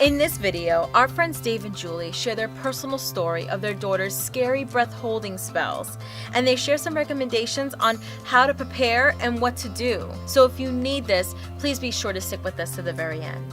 In this video, our friends Dave and Julie share their personal story of their daughter's scary breath holding spells, and they share some recommendations on how to prepare and what to do. So if you need this, please be sure to stick with us to the very end.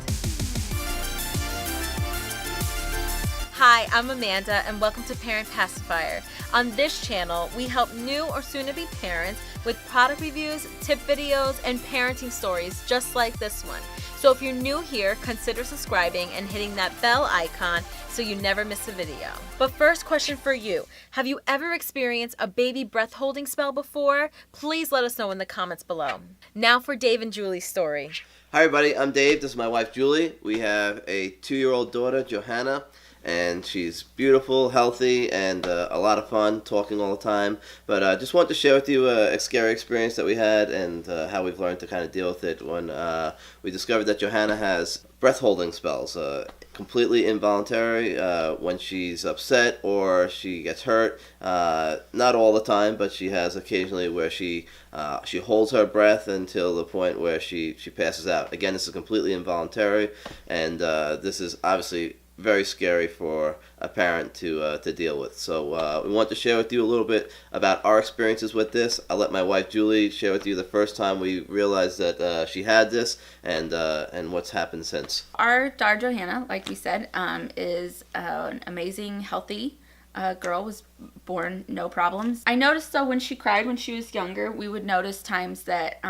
Hi, I'm Amanda and welcome to Parent Pacifier. On this channel, we help new or soon-to-be parents with product reviews, tip videos, and parenting stories just like this one. So if you're new here, consider subscribing and hitting that bell icon so you never miss a video. But first question for you, have you ever experienced a baby breath holding spell before? Please let us know in the comments below. Now for Dave and Julie's story. Hi everybody, I'm Dave, this is my wife Julie. We have a 2-year-old daughter, Johanna, and she's beautiful, healthy, and a lot of fun, talking all the time. But I just wanted to share with you a scary experience that we had and how we've learned to kind of deal with it when we discovered that Johanna has breath holding spells, completely involuntary when she's upset or she gets hurt. Not all the time, but she has occasionally where she holds her breath until the point where she passes out. Again, this is completely involuntary, and this is obviously very scary for a parent to deal with. So we want to share with you a little bit about our experiences with this. I'll let my wife Julie share with you the first time we realized that she had this and what's happened since. Our daughter Johanna, like we said, is an amazing, healthy girl, was born no problems. I noticed though when she cried when she was younger, we would notice times that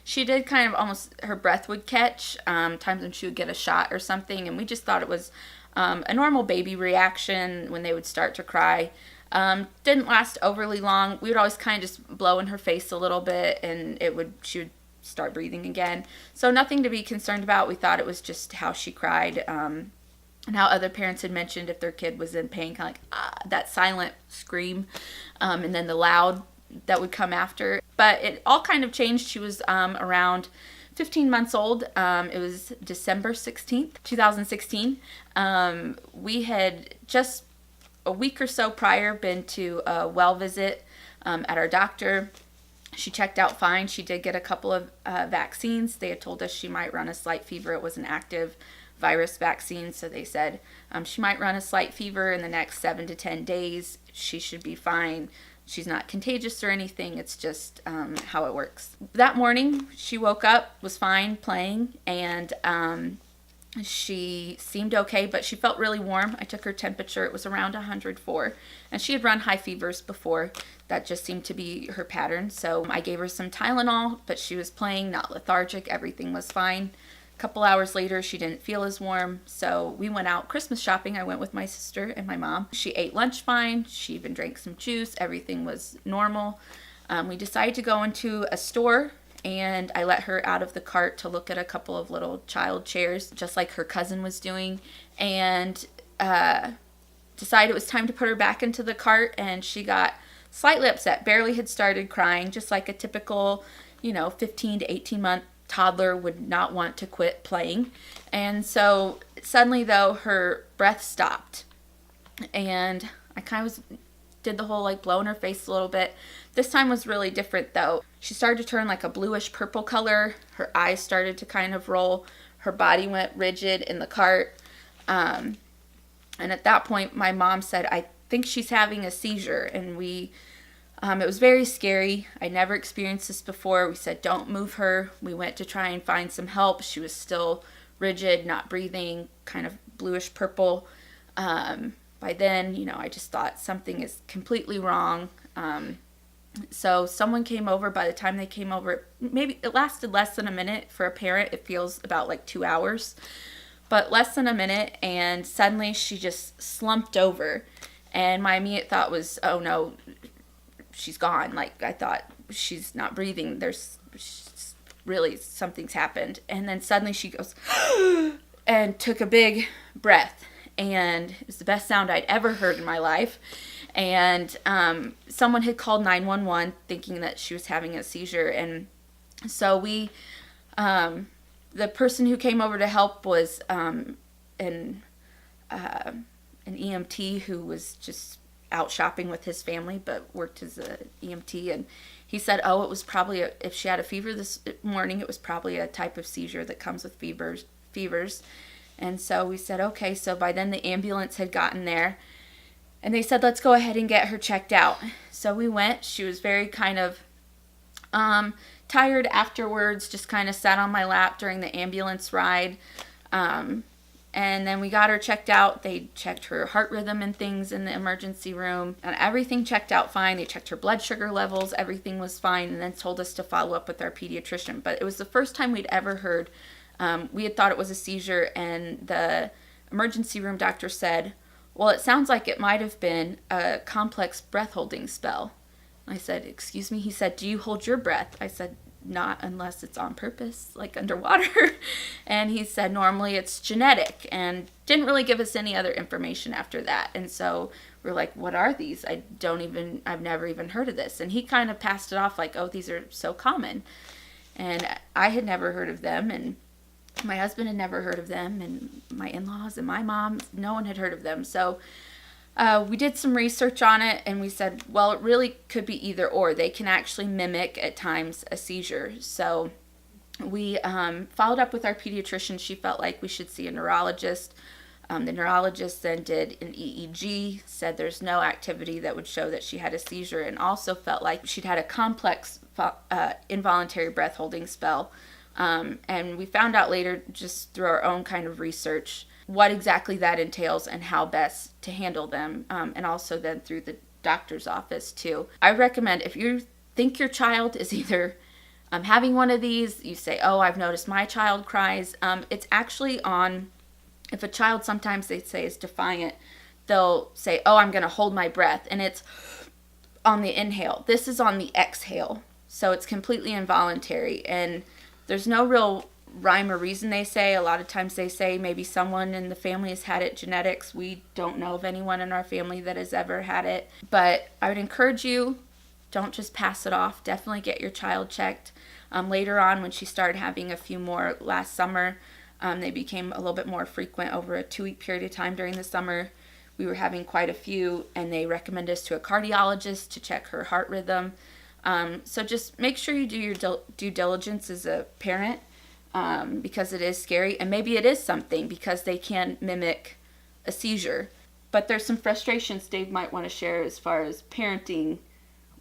she did kind of almost, her breath would catch, times when she would get a shot or something, and we just thought it was a normal baby reaction when they would start to cry. Didn't last overly long. We would always kind of just blow in her face a little bit and she would start breathing again. So nothing to be concerned about. We thought it was just how she cried. And how other parents had mentioned if their kid was in pain, kind of like that silent scream, and then the loud that would come after. But it all kind of changed. She was around 15 months old. It was December 16th, 2016. We had just a week or so prior been to a well visit at our doctor. She checked out fine. She did get a couple of vaccines. They had told us she might run a slight fever. It was an active virus vaccine, so they said she might run a slight fever in the next 7 to 10 days. She should be fine. She's not contagious or anything. It's just how it works. That morning, she woke up, was fine, playing, and she seemed okay, but she felt really warm. I took her temperature. It was around 104, and she had run high fevers before. That just seemed to be her pattern, so I gave her some Tylenol, but she was playing, not lethargic. Everything was fine. Couple hours later, she didn't feel as warm, so we went out Christmas shopping. I went with my sister and my mom. She ate lunch fine. She even drank some juice. Everything was normal. We decided to go into a store, and I let her out of the cart to look at a couple of little child chairs, just like her cousin was doing, and decided it was time to put her back into the cart, and she got slightly upset. Barely had started crying, just like a typical, 15 to 18 month toddler would not want to quit playing. And so suddenly though, her breath stopped, and I kind of did the whole blow in her face a little bit. This time was really different though. She started to turn like a bluish purple color. Her eyes started to kind of roll. Her body went rigid in the cart. And at that point my mom said, I think she's having a seizure. And it was very scary. I never experienced this before. We said, don't move her. We went to try and find some help. She was still rigid, not breathing, kind of bluish purple. By then, I just thought something is completely wrong. So someone came over. By the time they came over, maybe it lasted less than a minute. For a parent, it feels about 2 hours, but less than a minute. And suddenly she just slumped over. And my immediate thought was, oh no, she's gone. I thought, she's not breathing. Really, something's happened. And then suddenly she goes and took a big breath. And it was the best sound I'd ever heard in my life. And someone had called 911 thinking that she was having a seizure. And so the person who came over to help was an EMT who was just out shopping with his family, but worked as a EMT, and he said, it was probably, if she had a fever this morning, it was probably a type of seizure that comes with fevers. And so we said, okay. So by then the ambulance had gotten there, and they said, let's go ahead and get her checked out. So we went. She was very kind of tired afterwards, just kind of sat on my lap during the ambulance ride. And then we got her checked out. They checked her heart rhythm and things in the emergency room, and everything checked out fine. They checked her blood sugar levels. Everything was fine, and then told us to follow up with our pediatrician. But it was the first time we'd ever heard. We had thought it was a seizure, and the emergency room doctor said, well, it sounds like it might have been a complex breath holding spell. I said, excuse me? He said, do you hold your breath? I said, not unless it's on purpose, like underwater. And he said, normally it's genetic, and didn't really give us any other information after that. And so we're like, what are these? I've never even heard of this. And he kind of passed it off like, oh, these are so common. And I had never heard of them, and my husband had never heard of them, and my in-laws and my mom, no one had heard of them. So we did some research on it, and we said, well, it really could be either or. They can actually mimic at times a seizure. So we followed up with our pediatrician. She felt like we should see a neurologist. The neurologist then did an EEG, said there's no activity that would show that she had a seizure, and also felt like she'd had a complex involuntary breath holding spell. And we found out later, just through our own kind of research, what exactly that entails and how best to handle them, and also then through the doctor's office too. I recommend, if you think your child is either having one of these, you say, oh, I've noticed my child cries. It's actually on, if a child sometimes they say is defiant, they'll say, oh, I'm going to hold my breath, and it's on the inhale. This is on the exhale, so it's completely involuntary, and there's no real rhyme or reason, they say. A lot of times they say maybe someone in the family has had it, genetics. We don't know of anyone in our family that has ever had it. But I would encourage you, don't just pass it off. Definitely get your child checked. Later on, when she started having a few more last summer, they became a little bit more frequent over a 2-week period of time during the summer. We were having quite a few, and they recommended us to a cardiologist to check her heart rhythm. So just make sure you do your due diligence as a parent, because it is scary, and maybe it is something, because they can mimic a seizure. But there's some frustrations Dave might want to share as far as parenting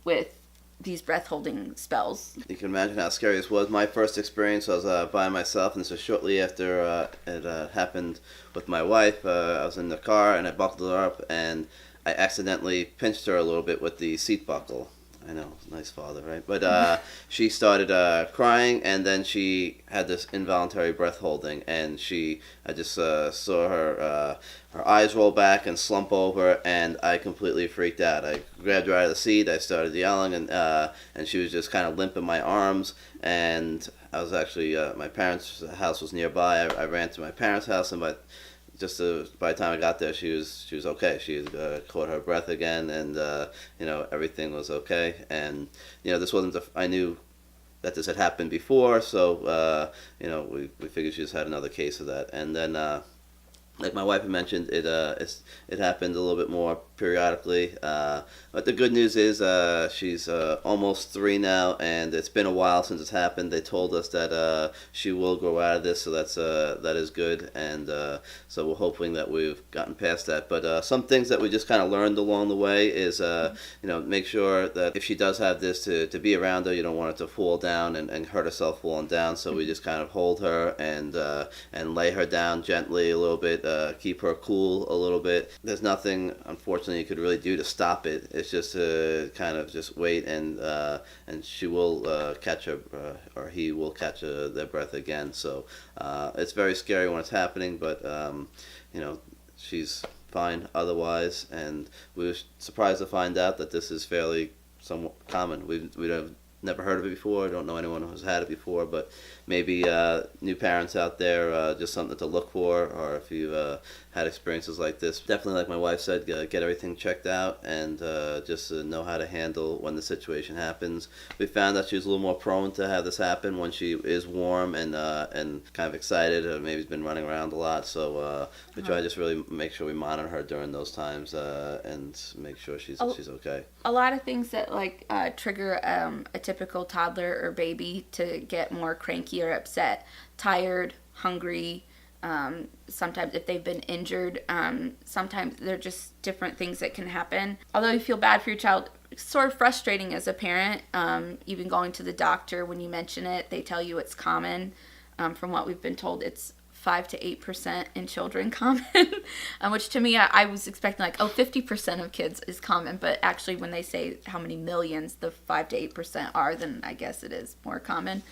with these breath holding spells. You can imagine how scary this was. My first experience, I was by myself, and so shortly after it happened with my wife, I was in the car and I buckled her up, and I accidentally pinched her a little bit with the seat buckle. I know, nice father, right? But she started crying, and then she had this involuntary breath holding, and I just saw her eyes roll back and slump over, and I completely freaked out. I grabbed her out of the seat, I started yelling, and she was just kind of limp in my arms, and I was actually, my parents' house was nearby. I ran to my parents' house, and by the time I got there, she was okay. She had caught her breath again, and everything was okay. And this wasn't. I knew that this had happened before, so we figured she just had another case of that. And then, like my wife had mentioned, it happened a little bit more periodically. But the good news is she's almost 3 now, and it's been a while since it's happened. They told us that she will grow out of this, so that is good. And so we're hoping that we've gotten past that. But some things that we just kind of learned along the way is make sure that if she does have this, to be around her. You don't want her to fall down and hurt herself falling down. So we just kind of hold her and lay her down gently a little bit, keep her cool a little bit. There's nothing, unfortunately, you could really do to stop it. It's just to kind of just wait, and she will catch her, or he will catch their breath again. So it's very scary when it's happening, but she's fine otherwise, and we were surprised to find out that this is fairly somewhat common. We've never heard of it before. Don't know anyone who's had it before, but maybe new parents out there, just something to look for, or if you've had experiences like this, definitely, like my wife said, get everything checked out, and just know how to handle when the situation happens. We found that she was a little more prone to have this happen when she is warm and kind of excited, or maybe has been running around a lot. So we try to just really make sure we monitor her during those times, and make sure she's okay. A lot of things that trigger a typical toddler or baby to get more cranky or upset: tired, hungry, Sometimes if they've been injured, sometimes they're just different things that can happen. Although you feel bad for your child, it's sort of frustrating as a parent, even going to the doctor when you mention it, they tell you it's common. From what we've been told, it's 5 to 8% in children common, which to me, I was expecting like, 50% of kids is common, but actually when they say how many millions the 5 to 8% are, then I guess it is more common.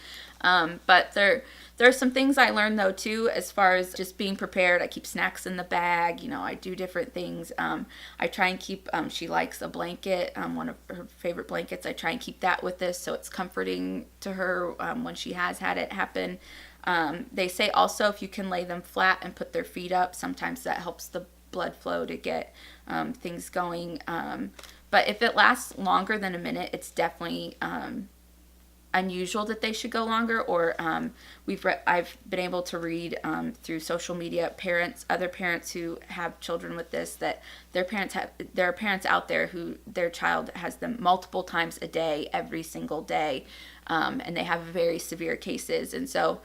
But there are some things I learned though too, as far as just being prepared. I keep snacks in the bag, I do different things. I try and keep, she likes a blanket, one of her favorite blankets. I try and keep that with us so it's comforting to her when she has had it happen. They say also if you can lay them flat and put their feet up, sometimes that helps the blood flow to get things going. But if it lasts longer than a minute, it's definitely unusual that they should go longer. Or I've been able to read through social media other parents who have children with this, that there are parents out there who their child has them multiple times a day, every single day, and they have very severe cases. And so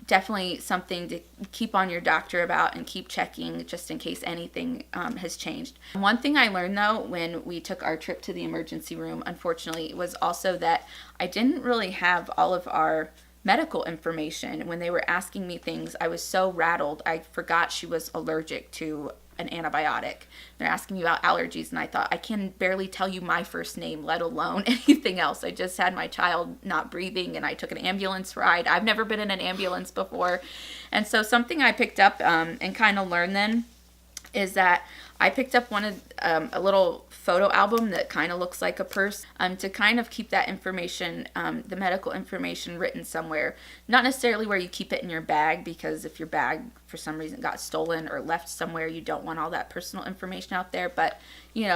definitely something to keep on your doctor about and keep checking just in case anything has changed. One thing I learned though when we took our trip to the emergency room, unfortunately, was also that I didn't really have all of our medical information. When they were asking me things, I was so rattled. I forgot she was allergic to an antibiotic. They're asking me about allergies, and I thought, I can barely tell you my first name, let alone anything else. I just had my child not breathing, and I took an ambulance ride. I've never been in an ambulance before. And so something I picked up and kind of learned then is that I picked up a little photo album that kind of looks like a purse to kind of keep that information, the medical information, written somewhere. Not necessarily where you keep it in your bag, because if your bag for some reason got stolen or left somewhere, you don't want all that personal information out there. But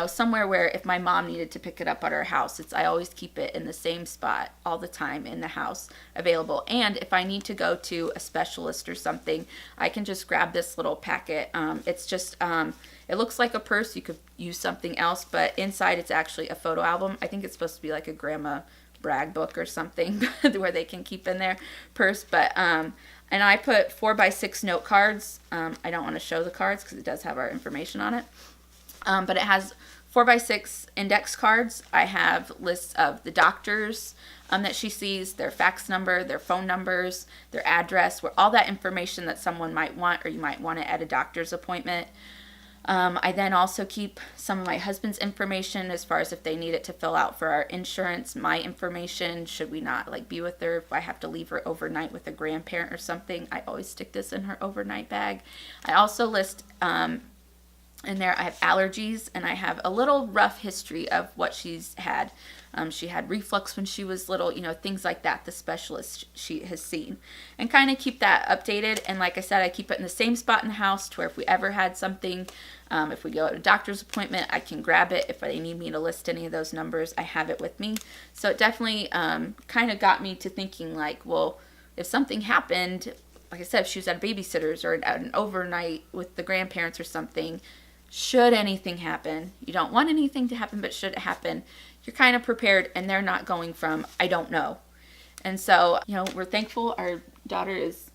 somewhere where if my mom needed to pick it up at our house, I always keep it in the same spot all the time in the house, available. And if I need to go to a specialist or something, I can just grab this little packet. It's just it looks like a purse. You could use something else, but inside it's actually a photo album. I think it's supposed to be like a grandma brag book or something where they can keep in their purse. But and I put 4x6 note cards. I don't want to show the cards because it does have our information on it. But it has 4x6 index cards. I have lists of the doctors that she sees, their fax number, their phone numbers, their address, where all that information that someone might want or you might want it at a doctor's appointment. I then also keep some of my husband's information as far as if they need it to fill out for our insurance, my information, should we not be with her, if I have to leave her overnight with a grandparent or something, I always stick this in her overnight bag. I also list in there I have allergies, and I have a little rough history of what she's had. She had reflux when she was little, things like that, the specialist she has seen. And kind of keep that updated. And like I said, I keep it in the same spot in the house to where if we ever had something, if we go to a doctor's appointment, I can grab it. If they need me to list any of those numbers, I have it with me. So it definitely kind of got me to thinking well, if something happened, like I said, if she was at a babysitter's or at an overnight with the grandparents or something, should anything happen, you don't want anything to happen, but should it happen, you're kind of prepared, and they're not going from, I don't know. And so, we're thankful our daughter is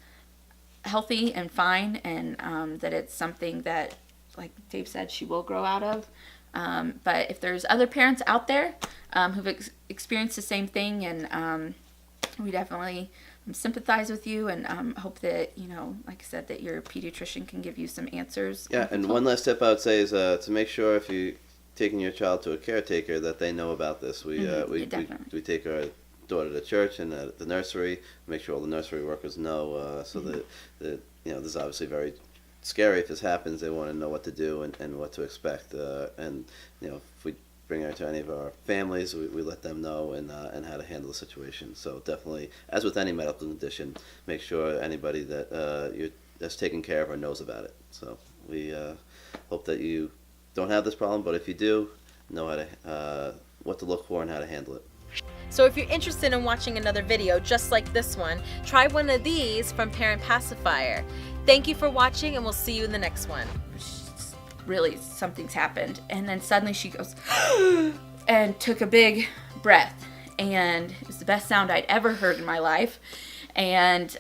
healthy and fine, and that it's something that, like Dave said, she will grow out of. But if there's other parents out there who've experienced the same thing, and we definitely sympathize with you, and hope that, like I said, that your pediatrician can give you some answers. Yeah, and one last tip I would say is to make sure if you taking your child to a caretaker that they know about this. We take our daughter to church and the nursery, make sure all the nursery workers know, so that this is obviously very scary. If this happens, they want to know what to do and what to expect. And if we bring her to any of our families, we let them know and how to handle the situation. So definitely, as with any medical condition, make sure anybody that's taken care of her knows about it. So we hope that you don't have this problem, but if you do, know how to what to look for and how to handle it. So if you're interested in watching another video just like this one, try one of these from Parent Pacifier. Thank you for watching, and we'll see you in the next one. Really, something's happened, and then suddenly she goes and took a big breath, and it was the best sound I'd ever heard in my life. And